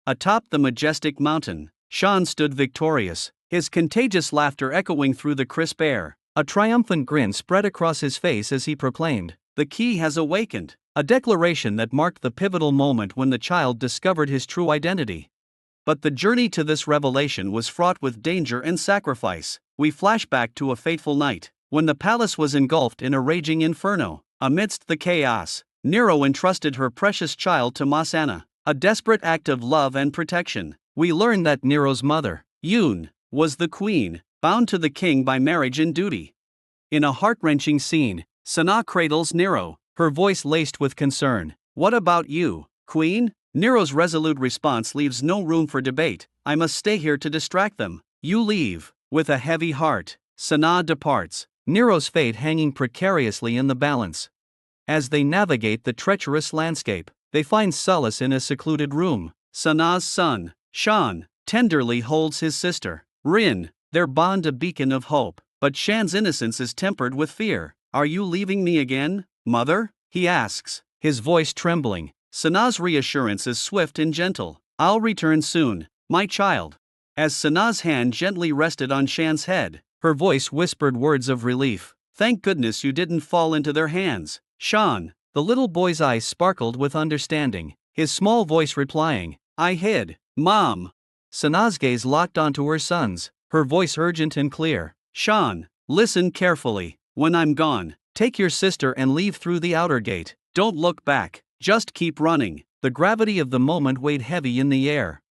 Atop the majestic mountain, Shawn stood victorious, his contagious laughter echoing through the crisp air. A triumphant grin spread across his face as he proclaimed, "The key has awakened," a declaration that marked the pivotal moment when the child discovered his true identity. But the journey to this revelation was fraught with danger and sacrifice. We flash back to a fateful night, when the palace was engulfed in a raging inferno. Amidst the chaos, Nero entrusted her precious child to Masana, a desperate act of love and protection. We learn that Nero's mother, Yoon, was the queen, bound to the king by marriage and duty. In a heart-wrenching scene, Sana cradles Nero, her voice laced with concern. "What about you, queen?" Nero's resolute response leaves no room for debate. "I must stay here to distract them." "You leave." With a heavy heart, Sana departs, Nero's fate hanging precariously in the balance. As they navigate the treacherous landscape, they find solace in a secluded room. Sana's son, Shawn, tenderly holds his sister, Rin, their bond a beacon of hope. But Shan's innocence is tempered with fear. "Are you leaving me again, mother?" he asks, his voice trembling. Sana's reassurance is swift and gentle. "I'll return soon, my child." As Sana's hand gently rested on Shan's head, her voice whispered words of relief. "Thank goodness you didn't fall into their hands, Shawn." The little boy's eyes sparkled with understanding, his small voice replying, "I hid, Mom." Sana's gaze locked onto her son's, her voice urgent and clear. "Shawn, listen carefully. When I'm gone, take your sister and leave through the outer gate. Don't look back, just keep running." The gravity of the moment weighed heavy in the air.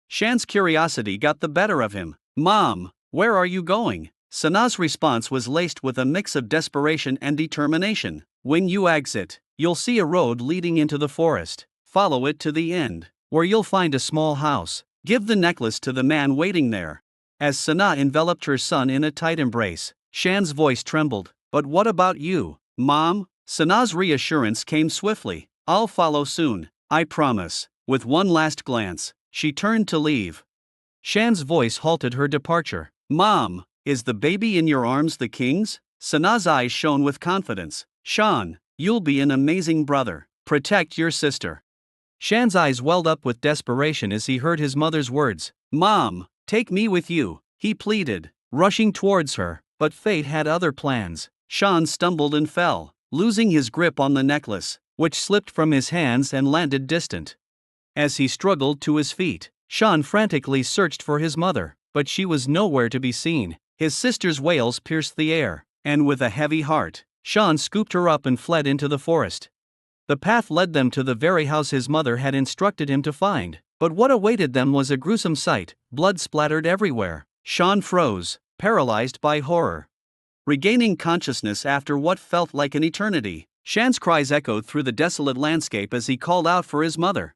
Shan's curiosity got the better of him. "Mom, where are you going?" Sana's response was laced with a mix of desperation and determination. "When you exit, you'll see a road leading into the forest. Follow it to the end, where you'll find a small house. Give the necklace to the man waiting there." As Sana enveloped her son in a tight embrace, Shan's voice trembled. "But what about you, Mom?" Sana's reassurance came swiftly. "I'll follow soon, I promise." With one last glance, she turned to leave. Shan's voice halted her departure. "Mom, is the baby in your arms the king's?" Sana's eyes shone with confidence. "Shawn, you'll be an amazing brother. Protect your sister." Shan's eyes welled up with desperation as he heard his mother's words. "Mom, take me with you," he pleaded, rushing towards her. But fate had other plans. Shawn stumbled and fell, losing his grip on the necklace, which slipped from his hands and landed distant. As he struggled to his feet, Shawn frantically searched for his mother, but she was nowhere to be seen. His sister's wails pierced the air, and with a heavy heart, Shawn scooped her up and fled into the forest. The path led them to the very house his mother had instructed him to find, but what awaited them was a gruesome sight. Blood splattered everywhere. Shawn froze, paralyzed by horror. Regaining consciousness after what felt like an eternity, Shan's cries echoed through the desolate landscape as he called out for his mother.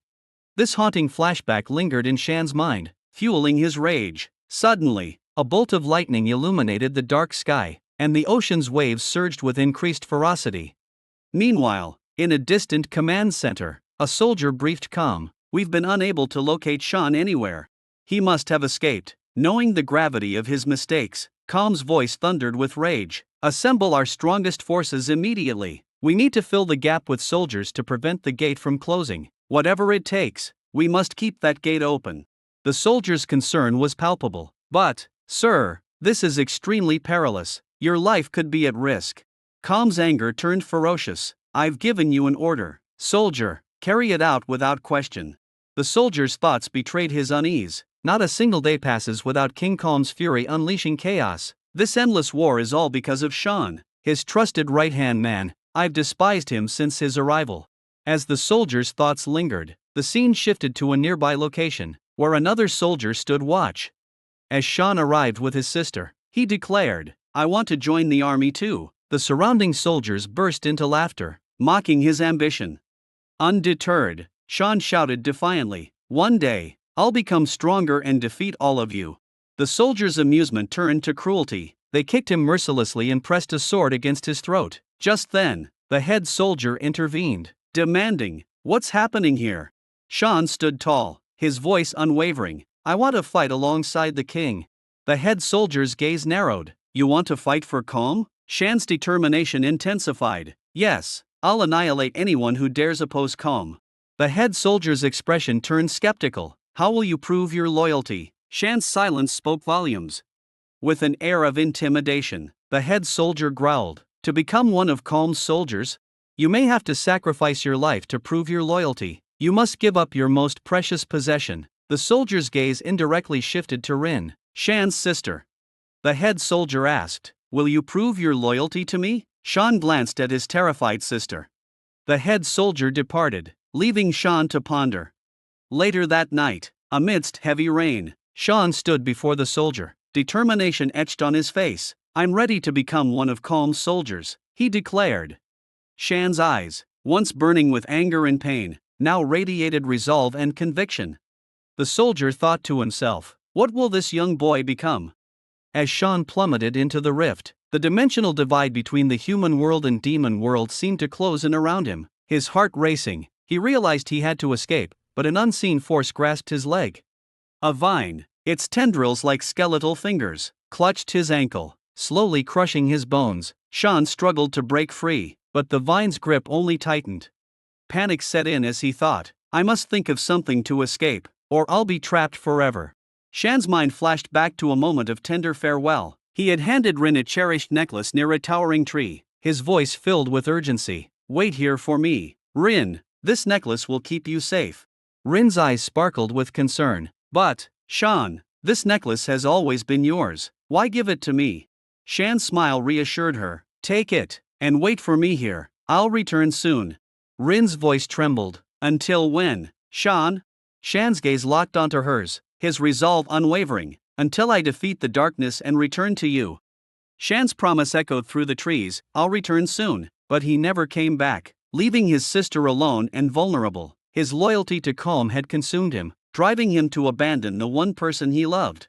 This haunting flashback lingered in Shan's mind, fueling his rage. Suddenly, a bolt of lightning illuminated the dark sky, and the ocean's waves surged with increased ferocity. Meanwhile, in a distant command center, a soldier briefed calm, "We've been unable to locate Shawn anywhere. He must have escaped." Knowing the gravity of his mistakes, Calm's voice thundered with rage. "Assemble our strongest forces immediately. We need to fill the gap with soldiers to prevent the gate from closing. Whatever it takes, we must keep that gate open." The soldier's concern was palpable. "But, sir, this is extremely perilous. Your life could be at risk." Calm's anger turned ferocious. "I've given you an order, soldier. Carry it out without question." The soldier's thoughts betrayed his unease. Not a single day passes without King Calm's fury unleashing chaos. This endless war is all because of Shawn, his trusted right-hand man. I've despised him since his arrival. As the soldier's thoughts lingered, the scene shifted to a nearby location, where another soldier stood watch. As Shawn arrived with his sister, he declared, "I want to join the army too." The surrounding soldiers burst into laughter, mocking his ambition. Undeterred, Shawn shouted defiantly, "One day, I'll become stronger and defeat all of you." The soldiers' amusement turned to cruelty. They kicked him mercilessly and pressed a sword against his throat. Just then, the head soldier intervened, demanding, "What's happening here?" Shawn stood tall, his voice unwavering, "I want to fight alongside the king." The head soldier's gaze narrowed. "You want to fight for Calm?" Shan's determination intensified. "Yes, I'll annihilate anyone who dares oppose Calm." The head soldier's expression turned skeptical. How will you prove your loyalty? Shan's silence spoke volumes. With an air of intimidation, the head soldier growled, "To become one of Calm's soldiers, you may have to sacrifice your life to prove your loyalty. You must give up your most precious possession." The soldier's gaze indirectly shifted to Rin, Shan's sister. The head soldier asked, "Will you prove your loyalty to me?" Shawn glanced at his terrified sister. The head soldier departed, leaving Shawn to ponder. Later that night, amidst heavy rain, Shawn stood before the soldier, determination etched on his face. "I'm ready to become one of Calm's soldiers," he declared. Shan's eyes, once burning with anger and pain, now radiated resolve and conviction. The soldier thought to himself, "What will this young boy become?" As Shawn plummeted into the rift, the dimensional divide between the human world and demon world seemed to close in around him. His heart racing, he realized he had to escape, but an unseen force grasped his leg. A vine, its tendrils like skeletal fingers, clutched his ankle, slowly crushing his bones. Shawn struggled to break free, but the vine's grip only tightened. Panic set in as he thought, "I must think of something to escape, or I'll be trapped forever." Shan's mind flashed back to a moment of tender farewell. He had handed Rin a cherished necklace near a towering tree, his voice filled with urgency. "Wait here for me, Rin. This necklace will keep you safe." Rin's eyes sparkled with concern. "But, Shawn, this necklace has always been yours. Why give it to me?" Shan's smile reassured her. "Take it, and wait for me here. I'll return soon." Rin's voice trembled. "Until when, Shawn?" Shan's gaze locked onto hers, his resolve unwavering. "Until I defeat the darkness and return to you." Shan's promise echoed through the trees, "I'll return soon." But he never came back, leaving his sister alone and vulnerable. His loyalty to Calm had consumed him, driving him to abandon the one person he loved.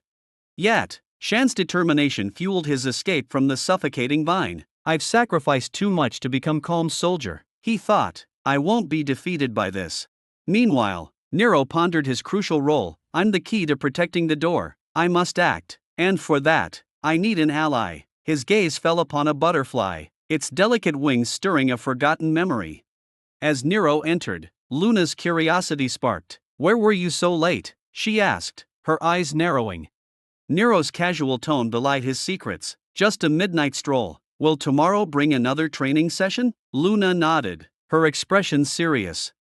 Yet, Shan's determination fueled his escape from the suffocating vine. "I've sacrificed too much to become Calm's soldier," he thought. "I won't be defeated by this." Meanwhile, Nero pondered his crucial role. "I'm the key to protecting the door. I must act, and for that, I need an ally." His gaze fell upon a butterfly, its delicate wings stirring a forgotten memory. As Nero entered, Luna's curiosity sparked. "Where were you so late?" she asked, her eyes narrowing. Nero's casual tone belied his secrets. "Just a midnight stroll." "Will tomorrow bring another training session?" Luna nodded, her expression serious.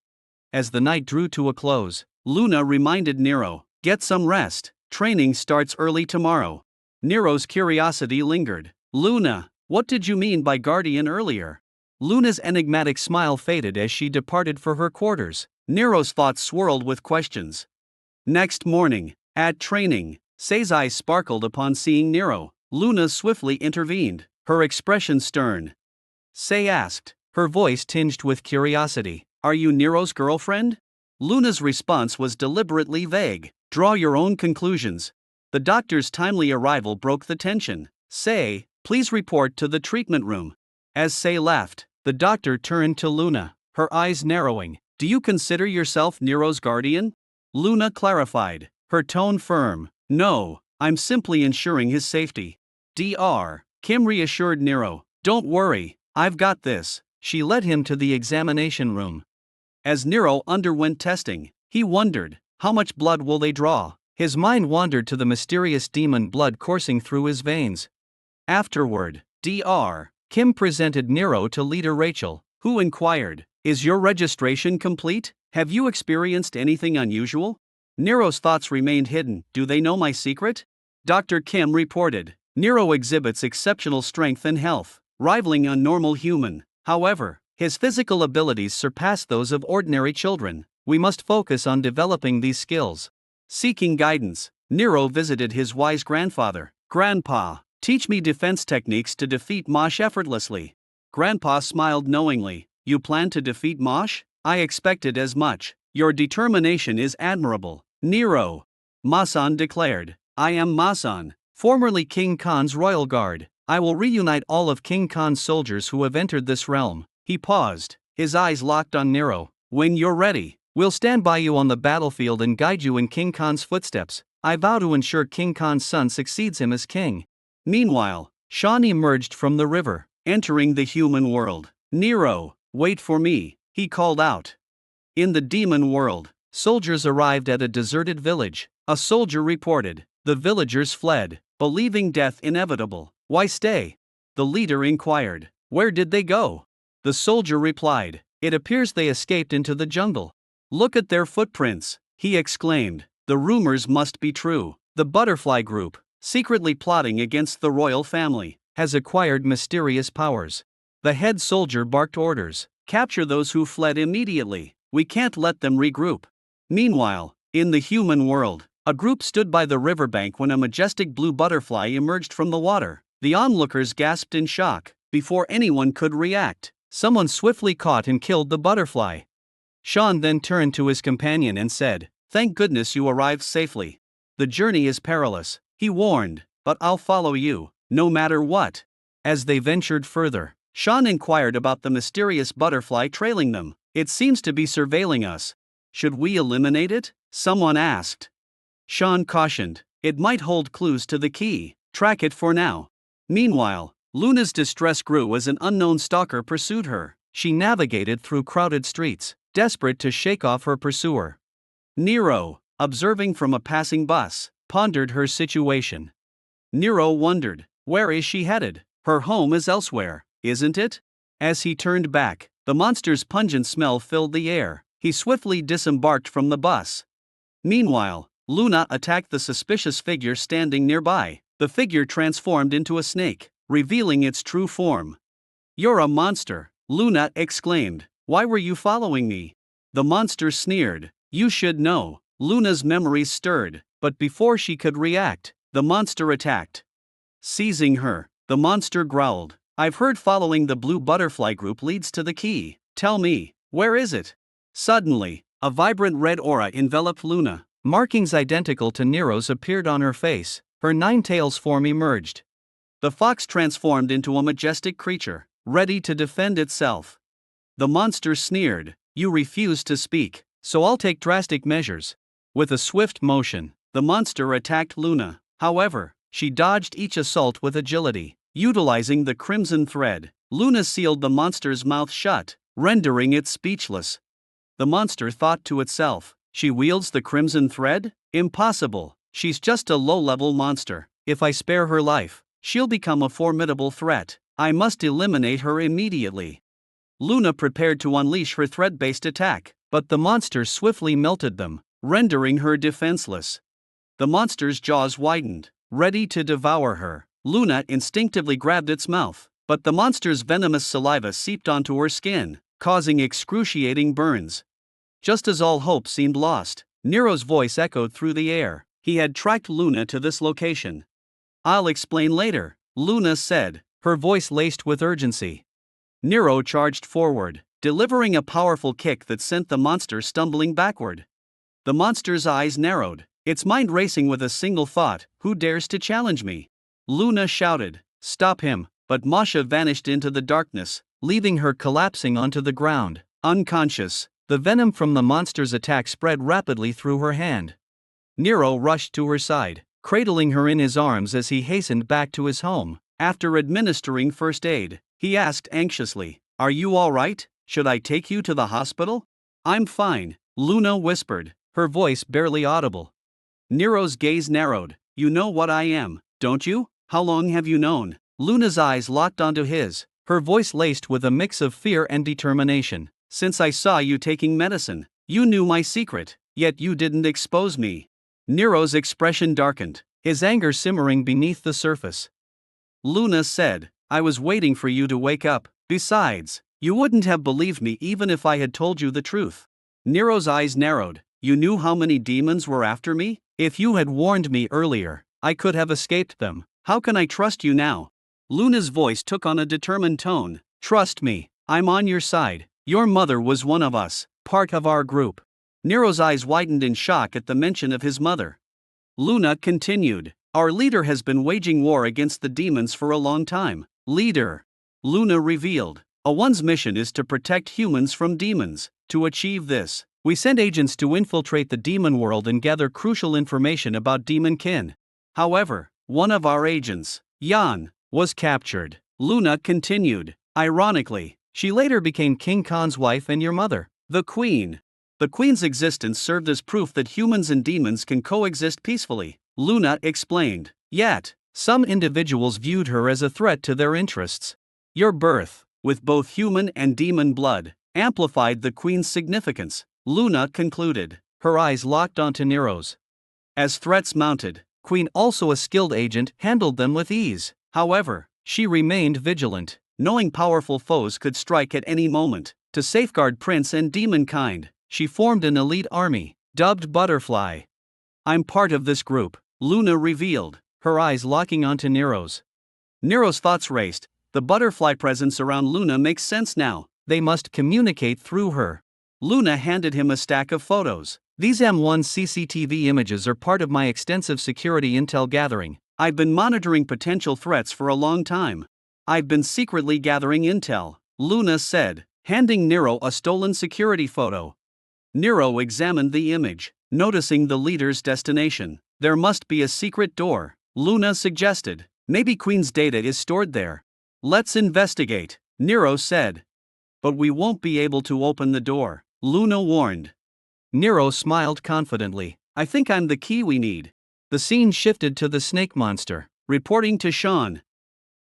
As the night drew to a close, Luna reminded Nero, "Get some rest. Training starts early tomorrow." Nero's curiosity lingered. "Luna, what did you mean by guardian earlier?" Luna's enigmatic smile faded as she departed for her quarters. Nero's thoughts swirled with questions. Next morning, at training, Say's eyes sparkled upon seeing Nero. Luna swiftly intervened, her expression stern. Say asked, her voice tinged with curiosity, "Are you Nero's girlfriend?" Luna's response was deliberately vague. "Draw your own conclusions." The doctor's timely arrival broke the tension. "Say, please report to the treatment room." As Say left, the doctor turned to Luna, her eyes narrowing. "Do you consider yourself Nero's guardian?" Luna clarified, her tone firm. "No, I'm simply ensuring his safety." Dr. Kim reassured Nero. "Don't worry, I've got this." She led him to the examination room. As Nero underwent testing, he wondered, how much blood will they draw? His mind wandered to the mysterious demon blood coursing through his veins. Afterward, Dr. Kim presented Nero to leader Rachel, who inquired, "Is your registration complete? Have you experienced anything unusual?" Nero's thoughts remained hidden. "Do they know my secret?" Dr. Kim reported, "Nero exhibits exceptional strength and health, rivaling a normal human. However, his physical abilities surpass those of ordinary children. We must focus on developing these skills." Seeking guidance, Nero visited his wise grandfather. "Grandpa, teach me defense techniques to defeat Mosh effortlessly." Grandpa smiled knowingly. "You plan to defeat Mosh? I expected as much. Your determination is admirable, Nero." Masan declared, "I am Masan, formerly King Khan's royal guard. I will reunite all of King Khan's soldiers who have entered this realm." He paused, his eyes locked on Nero. "When you're ready, we'll stand by you on the battlefield and guide you in King Khan's footsteps. I vow to ensure King Khan's son succeeds him as king." Meanwhile, Shawn emerged from the river, entering the human world. "Nero, wait for me," he called out. In the demon world, Soldiers arrived at a deserted village. A soldier reported. The villagers fled, believing death inevitable. Why stay? The leader inquired. Where did they go? The soldier replied. It appears they escaped into the jungle. Look at their footprints, he exclaimed. The rumors must be true. The butterfly group, secretly plotting against the royal family, has acquired mysterious powers. The head soldier barked orders. Capture those who fled immediately. We can't let them regroup. Meanwhile, in the human world, a group stood by the riverbank when a majestic blue butterfly emerged from the water. The onlookers gasped in shock. Before anyone could react, someone swiftly caught and killed the butterfly. Shawn then turned to his companion and said, "Thank goodness you arrived safely. The journey is perilous," he warned, "but I'll follow you, no matter what." As they ventured further, Shawn inquired about the mysterious butterfly trailing them. "It seems to be surveilling us. Should we eliminate it?" someone asked. Shawn cautioned, "It might hold clues to the key. Track it for now." Meanwhile, Luna's distress grew as an unknown stalker pursued her. She navigated through crowded streets, desperate to shake off her pursuer. Nero, observing from a passing bus, pondered her situation. Nero wondered, where is she headed? Her home is elsewhere, isn't it? As he turned back, the monster's pungent smell filled the air. He swiftly disembarked from the bus. Meanwhile, Luna attacked the suspicious figure standing nearby. The figure transformed into a snake, revealing its true form. "You're a monster," Luna exclaimed. "Why were you following me?" The monster sneered. "You should know." Luna's memories stirred, but before she could react, the monster attacked. Seizing her, the monster growled, "I've heard following the blue butterfly group leads to the key. Tell me, where is it?" Suddenly, a vibrant red aura enveloped Luna. Markings identical to Nero's appeared on her face. Her nine tails form emerged. The fox transformed into a majestic creature, ready to defend itself. The monster sneered, "You refuse to speak, so I'll take drastic measures." With a swift motion, the monster attacked Luna. However, she dodged each assault with agility. Utilizing the crimson thread, Luna sealed the monster's mouth shut, rendering it speechless. The monster thought to itself, "She wields the crimson thread? Impossible, she's just a low-level monster. If I spare her life, she'll become a formidable threat. I must eliminate her immediately." Luna prepared to unleash her thread-based attack, but the monster swiftly melted them, rendering her defenseless. The monster's jaws widened, ready to devour her. Luna instinctively grabbed its mouth, but the monster's venomous saliva seeped onto her skin, causing excruciating burns. Just as all hope seemed lost, Nero's voice echoed through the air. He had tracked Luna to this location. "I'll explain later," Luna said, her voice laced with urgency. Nero charged forward, delivering a powerful kick that sent the monster stumbling backward. The monster's eyes narrowed, its mind racing with a single thought, "Who dares to challenge me?" Luna shouted, "Stop him," but Masha vanished into the darkness, leaving her collapsing onto the ground, unconscious. The venom from the monster's attack spread rapidly through her hand. Nero rushed to her side, cradling her in his arms as he hastened back to his home. After administering first aid, he asked anxiously, "Are you all right? Should I take you to the hospital?" "I'm fine," Luna whispered, her voice barely audible. Nero's gaze narrowed. "You know what I am, don't you? How long have you known?" Luna's eyes locked onto his, her voice laced with a mix of fear and determination. "Since I saw you taking medicine, you knew my secret, yet you didn't expose me." Nero's expression darkened, his anger simmering beneath the surface. Luna said, "I was waiting for you to wake up. Besides, you wouldn't have believed me even if I had told you the truth." Nero's eyes narrowed. "You knew how many demons were after me? If you had warned me earlier, I could have escaped them. How can I trust you now?" Luna's voice took on a determined tone. "Trust me, I'm on your side. Your mother was one of us, part of our group." Nero's eyes widened in shock at the mention of his mother. Luna continued, "Our leader has been waging war against the demons for a long time." "Leader," Luna revealed, "one's mission is to protect humans from demons. To achieve this, we sent agents to infiltrate the demon world and gather crucial information about demon kin. However, one of our agents, Yan, was captured." Luna continued, "Ironically, she later became King Khan's wife and your mother, the queen." The queen's existence served as proof that humans and demons can coexist peacefully, Luna explained. Yet, some individuals viewed her as a threat to their interests. Your birth, with both human and demon blood, amplified the queen's significance, Luna concluded, her eyes locked onto Nero's. As threats mounted, Queen, also a skilled agent, handled them with ease. However, she remained vigilant, knowing powerful foes could strike at any moment. To safeguard Prince and demonkind, she formed an elite army, dubbed Butterfly. I'm part of this group, Luna revealed, her eyes locking onto Nero's. Nero's thoughts raced. The butterfly presence around Luna makes sense now. They must communicate through her. Luna handed him a stack of photos. These M1 CCTV images are part of my extensive security intel gathering. I've been monitoring potential threats for a long time. I've been secretly gathering intel, Luna said, handing Nero a stolen security photo. Nero examined the image, noticing the leader's destination. There must be a secret door, Luna suggested. Maybe Queen's data is stored there. Let's investigate, Nero said. But we won't be able to open the door, Luna warned. Nero smiled confidently. I think I'm the key we need. The scene shifted to the snake monster, reporting to Shawn.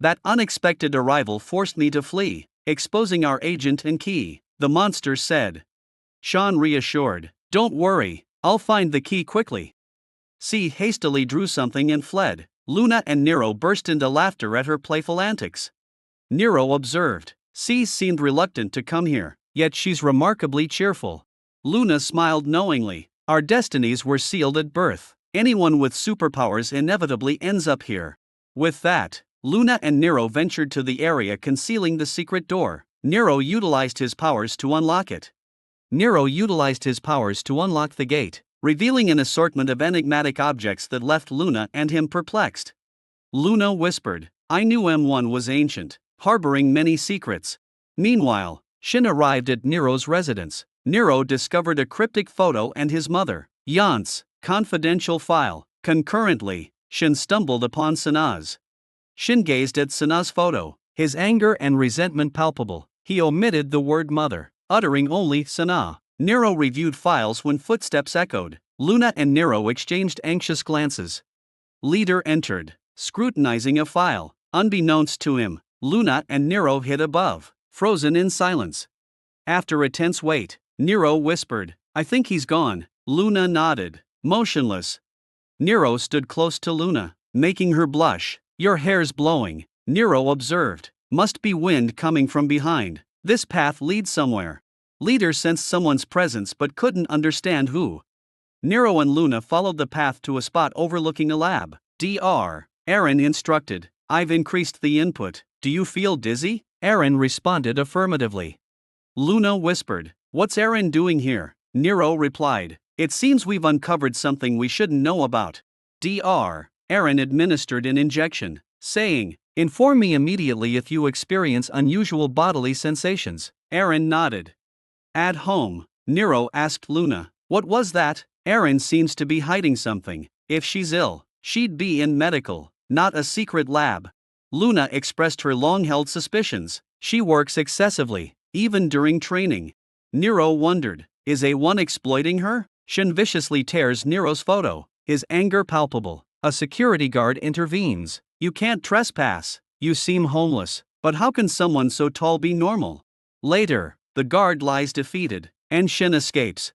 That unexpected arrival forced me to flee, exposing our agent and key, the monster said. Shawn reassured, don't worry, I'll find the key quickly. C hastily drew something and fled. Luna and Nero burst into laughter at her playful antics. Nero observed, C seemed reluctant to come here, yet she's remarkably cheerful. Luna smiled knowingly. Our destinies were sealed at birth. Anyone with superpowers inevitably ends up here. With that, Luna and Nero ventured to the area concealing the secret door. Nero utilized his powers to unlock it. Nero utilized his powers to unlock the gate, revealing an assortment of enigmatic objects that left Luna and him perplexed. Luna whispered, I knew M1 was ancient, harboring many secrets. Meanwhile, Shin arrived at Nero's residence. Nero discovered a cryptic photo and his mother, Yant's, confidential file. Concurrently, Shin stumbled upon Sana's. Shin gazed at Sana's photo, his anger and resentment palpable. He omitted the word mother, uttering only Sana. Nero reviewed files when footsteps echoed. Luna and Nero exchanged anxious glances. Leader entered, scrutinizing a file. Unbeknownst to him, Luna and Nero hid above, frozen in silence. After a tense wait, Nero whispered, I think he's gone. Luna nodded, motionless. Nero stood close to Luna, making her blush. Your hair's blowing, Nero observed. Must be wind coming from behind. This path leads somewhere. Leader sensed someone's presence but couldn't understand who. Nero and Luna followed the path to a spot overlooking a lab. Dr. Aaron instructed, I've increased the input. Do you feel dizzy? Aaron responded affirmatively. Luna whispered, what's Aaron doing here? Nero replied, it seems we've uncovered something we shouldn't know about. Dr. Aaron administered an injection, saying, inform me immediately if you experience unusual bodily sensations. Aaron nodded. At home, Nero asked Luna, what was that? Aaron seems to be hiding something. If she's ill, she'd be in medical, not a secret lab. Luna expressed her long-held suspicions. She works excessively, even during training. Nero wondered, is A1 exploiting her? Shin viciously tears Nero's photo, his anger palpable. A security guard intervenes. You can't trespass. You seem homeless. But how can someone so tall be normal? Later, the guard lies defeated, and Shin escapes.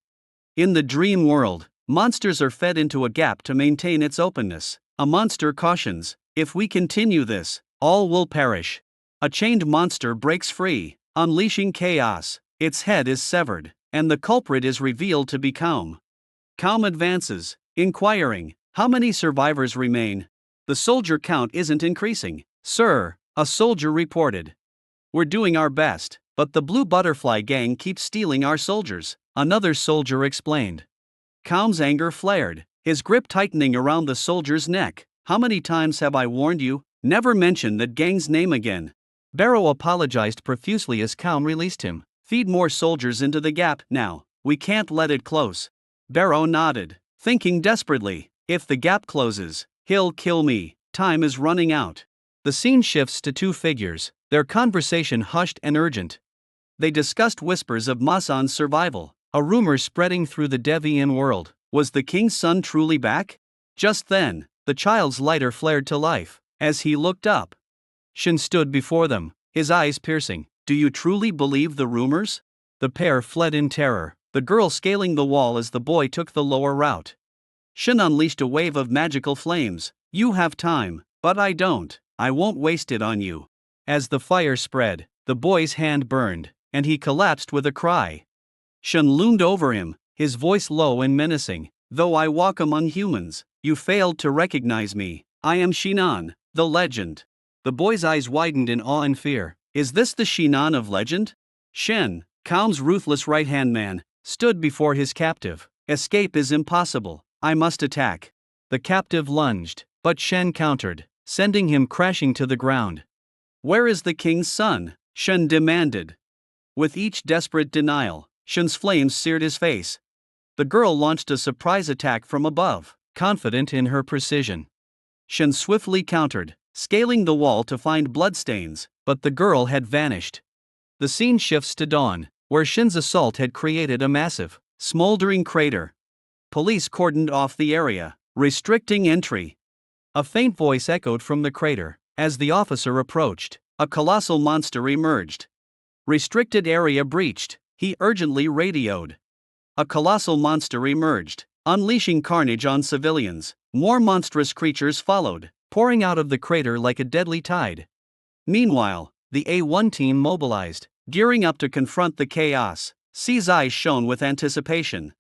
In the dream world, monsters are fed into a gap to maintain its openness. A monster cautions, if we continue this, all will perish. A chained monster breaks free, unleashing chaos. Its head is severed, and the culprit is revealed to be Calm. Calm advances, inquiring, how many survivors remain? The soldier count isn't increasing. Sir, a soldier reported. We're doing our best, but the Blue Butterfly gang keeps stealing our soldiers, another soldier explained. Calm's anger flared, his grip tightening around the soldier's neck. How many times have I warned you? Never mention that gang's name again. Barrow apologized profusely as Calm released him. Feed more soldiers into the gap now. We can't let it close. Barrow nodded, thinking desperately, if the gap closes, he'll kill me. Time is running out. The scene shifts to two figures, their conversation hushed and urgent. They discussed whispers of Masan's survival. A rumor spreading through the Devian world. Was the king's son truly back? Just then, the child's lighter flared to life. As he looked up, Shin stood before them, his eyes piercing. Do you truly believe the rumors? The pair fled in terror, the girl scaling the wall as the boy took the lower route. Shin unleashed a wave of magical flames. You have time, but I don't. I won't waste it on you. As the fire spread, the boy's hand burned, and he collapsed with a cry. Shin loomed over him, his voice low and menacing. Though I walk among humans, you failed to recognize me. I am Shinan, the legend. The boy's eyes widened in awe and fear. Is this the Shinan of legend? Shin, Kaum's ruthless right-hand man, stood before his captive. Escape is impossible. I must attack. The captive lunged, but Shen countered, sending him crashing to the ground. Where is the king's son? Shen demanded. With each desperate denial, Shen's flames seared his face. The girl launched a surprise attack from above, confident in her precision. Shen swiftly countered, scaling the wall to find bloodstains, but the girl had vanished. The scene shifts to dawn, where Shin's assault had created a massive, smoldering crater. Police cordoned off the area, restricting entry. A faint voice echoed from the crater. As the officer approached, a colossal monster emerged. Restricted area breached, he urgently radioed. A colossal monster emerged, unleashing carnage on civilians. More monstrous creatures followed, pouring out of the crater like a deadly tide. Meanwhile, the A1 team mobilized, gearing up to confront the chaos. C's eyes shone with anticipation.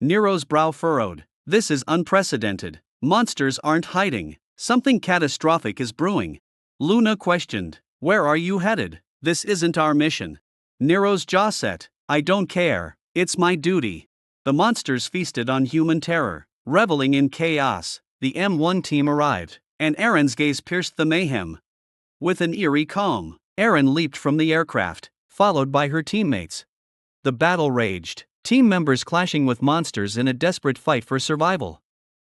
Nero's brow furrowed. This is unprecedented. Monsters aren't hiding. Something catastrophic is brewing. Luna questioned. Where are you headed? This isn't our mission. Nero's jaw set. I don't care. It's my duty. The monsters feasted on human terror, reveling in chaos. The M1 team arrived, and Aaron's gaze pierced the mayhem. With an eerie calm, Aaron leaped from the aircraft, followed by her teammates. The battle raged, team members clashing with monsters in a desperate fight for survival.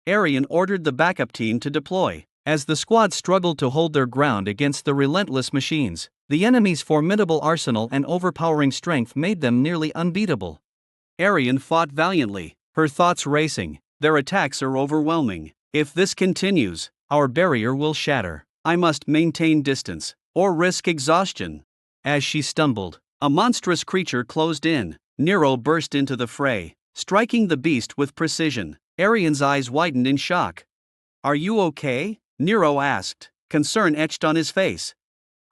Arian ordered the backup team to deploy. As the squad struggled to hold their ground against the relentless machines, the enemy's formidable arsenal and overpowering strength made them nearly unbeatable. Arian fought valiantly, her thoughts racing. Their attacks are overwhelming. If this continues, our barrier will shatter. I must maintain distance, or risk exhaustion. As she stumbled, a monstrous creature closed in. Nero burst into the fray, striking the beast with precision. Arian's eyes widened in shock. Are you okay? Nero asked, concern etched on his face.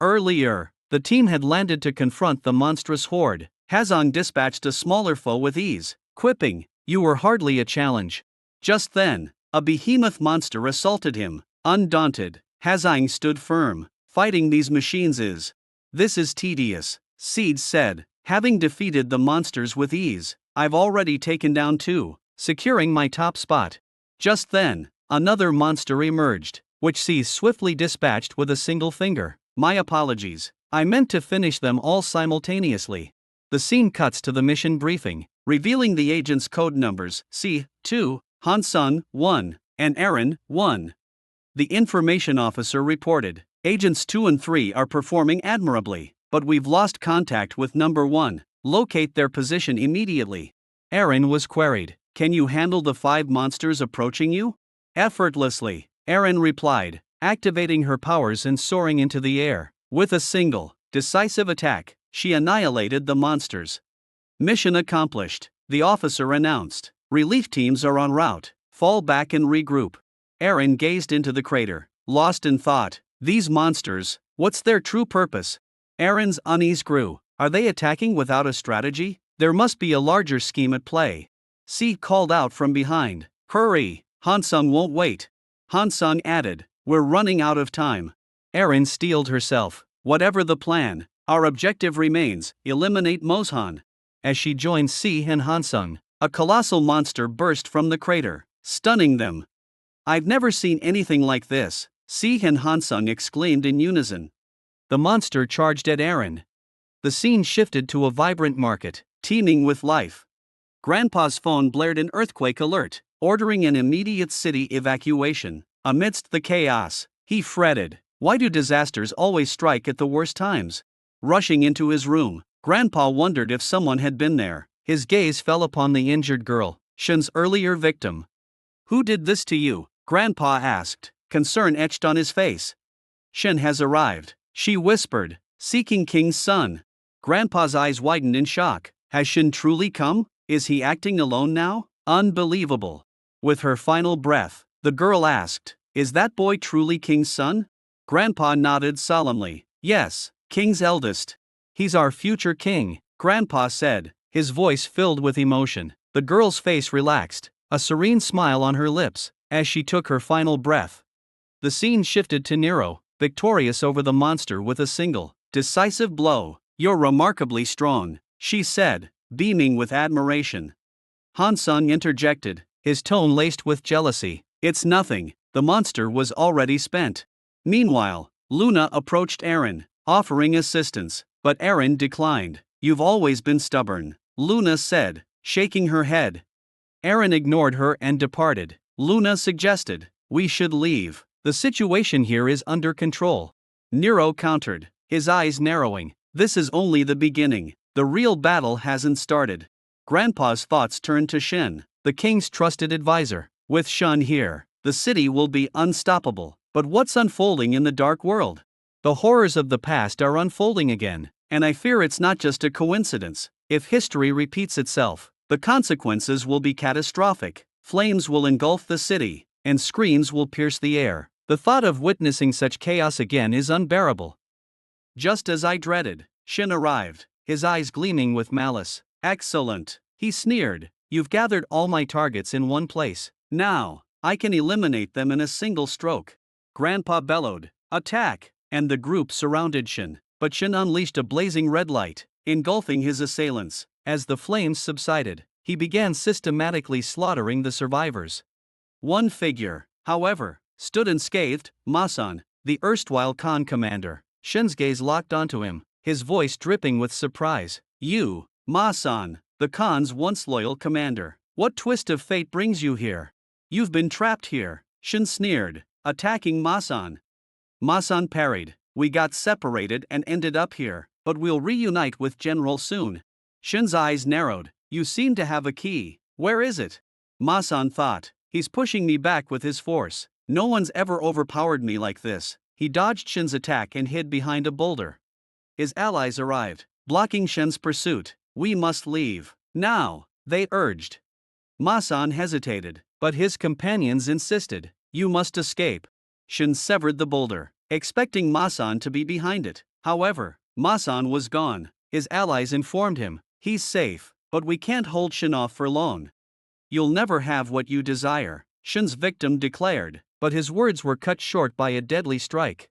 Earlier, the team had landed to confront the monstrous horde. Hazong dispatched a smaller foe with ease, quipping, "You were hardly a challenge." Just then, a behemoth monster assaulted him. Undaunted, Hazong stood firm. Fighting these machines is. This is tedious, Seed said. Having defeated the monsters with ease, I've already taken down 2, securing my top spot. Just then, another monster emerged, which Seed swiftly dispatched with a single finger. My apologies, I meant to finish them all simultaneously. The scene cuts to the mission briefing, revealing the agents' code numbers C2, Hansung 1, and Aaron 1. The information officer reported, Agents 2 and 3 are performing admirably, but we've lost contact with number 1. Locate their position immediately. Aaron was queried, can you handle the 5 monsters approaching you? Effortlessly, Aaron replied, activating her powers and soaring into the air. With a single, decisive attack, she annihilated the monsters. Mission accomplished, the officer announced. Relief teams are en route. Fall back and regroup. Aaron gazed into the crater, lost in thought. These monsters, what's their true purpose? Aaron's unease grew. Are they attacking without a strategy? There must be a larger scheme at play. C called out from behind. Hurry, Hansung won't wait. Hansung added, we're running out of time. Aaron steeled herself. Whatever the plan, our objective remains, eliminate Mozhan. As she joined C and Hansung, a colossal monster burst from the crater, stunning them. I've never seen anything like this, C and Hansung exclaimed in unison. The monster charged at Aaron. The scene shifted to a vibrant market, teeming with life. Grandpa's phone blared an earthquake alert, ordering an immediate city evacuation. Amidst the chaos, he fretted, why do disasters always strike at the worst times? Rushing into his room, Grandpa wondered if someone had been there. His gaze fell upon the injured girl, Shin's earlier victim. Who did this to you? Grandpa asked, concern etched on his face. Shin has arrived, she whispered, seeking King's son. Grandpa's eyes widened in shock. Has Shin truly come? Is he acting alone now? Unbelievable. With her final breath, the girl asked, is that boy truly King's son? Grandpa nodded solemnly. Yes, King's eldest. He's our future king, Grandpa said, his voice filled with emotion. The girl's face relaxed, a serene smile on her lips, as she took her final breath. The scene shifted to Nero, victorious over the monster with a single, decisive blow. You're remarkably strong, she said, beaming with admiration. Han-sung interjected, his tone laced with jealousy. It's nothing, the monster was already spent. Meanwhile, Luna approached Eren, offering assistance, but Eren declined. You've always been stubborn, Luna said, shaking her head. Eren ignored her and departed. Luna suggested, we should leave. The situation here is under control. Nero countered, his eyes narrowing. This is only the beginning. The real battle hasn't started. Grandpa's thoughts turned to Shin, the king's trusted advisor. With Shawn here, the city will be unstoppable. But what's unfolding in the dark world? The horrors of the past are unfolding again, and I fear it's not just a coincidence. If history repeats itself, the consequences will be catastrophic. Flames will engulf the city, and screams will pierce the air. The thought of witnessing such chaos again is unbearable. Just as I dreaded, Shin arrived, his eyes gleaming with malice. Excellent, he sneered. You've gathered all my targets in one place. Now, I can eliminate them in a single stroke. Grandpa bellowed, attack, and the group surrounded Shin. But Shin unleashed a blazing red light, engulfing his assailants. As the flames subsided, he began systematically slaughtering the survivors. One figure, however, stood unscathed, Masan, the erstwhile Khan commander. Shin's gaze locked onto him, his voice dripping with surprise. You, Masan, the Khan's once loyal commander. What twist of fate brings you here? You've been trapped here, Shin sneered, attacking Masan. Masan parried. We got separated and ended up here, but we'll reunite with General soon. Shin's eyes narrowed. You seem to have a key. Where is it? Masan thought. He's pushing me back with his force. No one's ever overpowered me like this. He dodged Shin's attack and hid behind a boulder. His allies arrived, blocking Shin's pursuit. We must leave. Now, they urged. Masan hesitated, but his companions insisted. You must escape. Shin severed the boulder, expecting Masan to be behind it. However, Masan was gone. His allies informed him, he's safe, but we can't hold Shin off for long. You'll never have what you desire, Shin's victim declared, but his words were cut short by a deadly strike.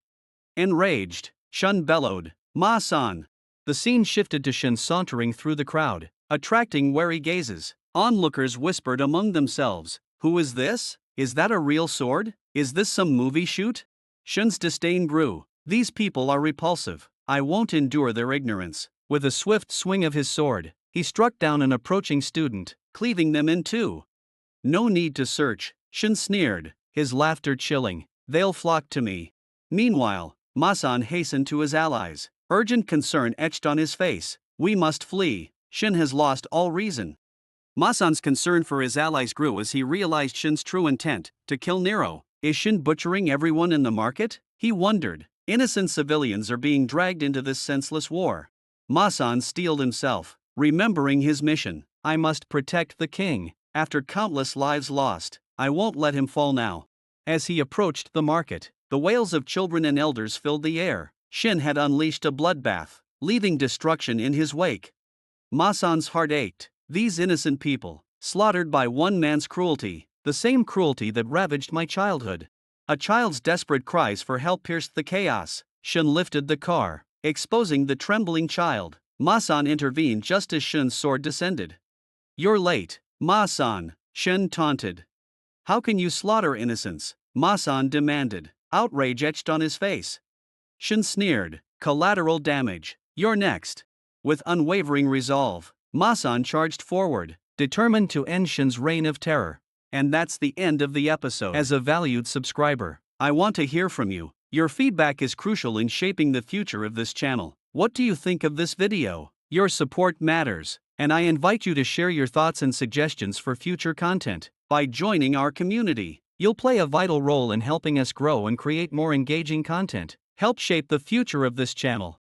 Enraged, Shin bellowed, Masan! The scene shifted to Shin sauntering through the crowd, attracting wary gazes. Onlookers whispered among themselves, who is this? Is that a real sword? Is this some movie shoot? Shin's disdain grew. These people are repulsive. I won't endure their ignorance. With a swift swing of his sword, he struck down an approaching student, cleaving them in two. No need to search, Shin sneered, his laughter chilling. They'll flock to me. Meanwhile, Masan hastened to his allies. Urgent concern etched on his face. We must flee. Shin has lost all reason. Masan's concern for his allies grew as he realized Shin's true intent, to kill Nero. Is Shin butchering everyone in the market? He wondered. Innocent civilians are being dragged into this senseless war. Masan steeled himself, remembering his mission. I must protect the king. After countless lives lost, I won't let him fall now. As he approached the market, the wails of children and elders filled the air. Shin had unleashed a bloodbath, leaving destruction in his wake. Masan's heart ached. These innocent people, slaughtered by one man's cruelty, the same cruelty that ravaged my childhood. A child's desperate cries for help pierced the chaos. Shin lifted the car, exposing the trembling child. Masan intervened just as Shin's sword descended. You're late, Masan, Shin taunted. How can you slaughter innocents? Masan demanded, outrage etched on his face. Shin sneered, collateral damage. You're next. With unwavering resolve, Masan charged forward, determined to end Shin's reign of terror. And that's the end of the episode. As a valued subscriber, I want to hear from you. Your feedback is crucial in shaping the future of this channel. What do you think of this video? Your support matters. And I invite you to share your thoughts and suggestions for future content. By joining our community, you'll play a vital role in helping us grow and create more engaging content. Help shape the future of this channel.